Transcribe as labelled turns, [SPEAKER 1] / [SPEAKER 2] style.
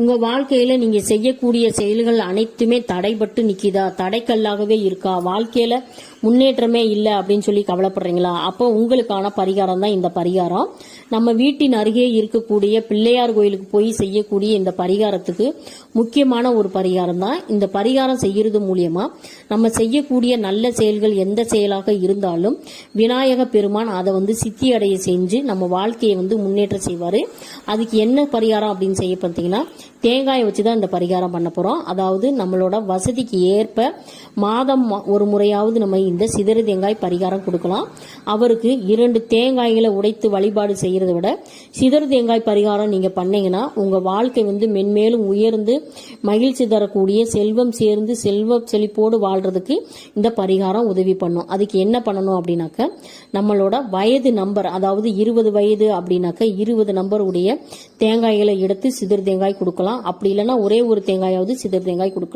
[SPEAKER 1] உங்க வாழ்க்கையில நீங்க செய்யக்கூடிய செயல்கள் அனைத்துமே தடைபட்டு நிக்குதா, தடைக்கல்லாகவே இருக்கா, வாழ்க்கையில முன்னேற்றமே இல்லை அப்படின்னு சொல்லி கவலைப்படுறீங்களா? அப்போ உங்களுக்கான பரிகாரம் தான் இந்த பரிகாரம். நம்ம வீட்டின் அருகே இருக்கக்கூடிய பிள்ளையார் கோயிலுக்கு போய் செய்யக்கூடிய இந்த பரிகாரத்துக்கு முக்கியமான ஒரு பரிகாரம் தான். இந்த பரிகாரம் செய்யறது மூலியமா நம்ம செய்யக்கூடிய நல்ல செயல்கள் எந்த செயலாக இருந்தாலும் விநாயக பெருமான் அதை சித்தி அடைய செஞ்சு நம்ம வாழ்க்கையை முன்னேற்ற செய்வாரு. அதுக்கு என்ன பரிகாரம் அப்படின்னு செய்ய பார்த்தீங்கன்னா, தேங்காயை வச்சுதான் இந்த பரிகாரம் பண்ண போறோம். அதாவது நம்மளோட வசதிக்கு ஏற்ப மாதம் ஒரு முறையாவது நம்ம இந்த சிதறு தேங்காய் பரிகாரம் கொடுக்கலாம். அவருக்கு 2 தேங்காய்களை உடைத்து வழிபாடு செய்யறதை விட சிதறு தேங்காய் பரிகாரம் நீங்க பண்ணீங்கன்னா உங்க வாழ்க்கை மென்மேலும் உயர்ந்து மகிழ்ச்சி தரக்கூடிய செல்வம் சேர்ந்து செல்வ செழிப்போடு வாழ்றதுக்கு இந்த பரிகாரம் உதவி பண்ணும். அதுக்கு என்ன பண்ணணும் அப்படின்னாக்க, நம்மளோட வயது நம்பர், அதாவது 20 வயது அப்படின்னாக்க 20 நம்பர் உடைய தேங்காய்களை எடுத்து சிதறு தேங்காய் கொடுக்கலாம். அப்படி இல்லைன்னா ஒரே ஒரு தேங்காயாவது சிதறு தேங்காய் கொடுக்கலாம்.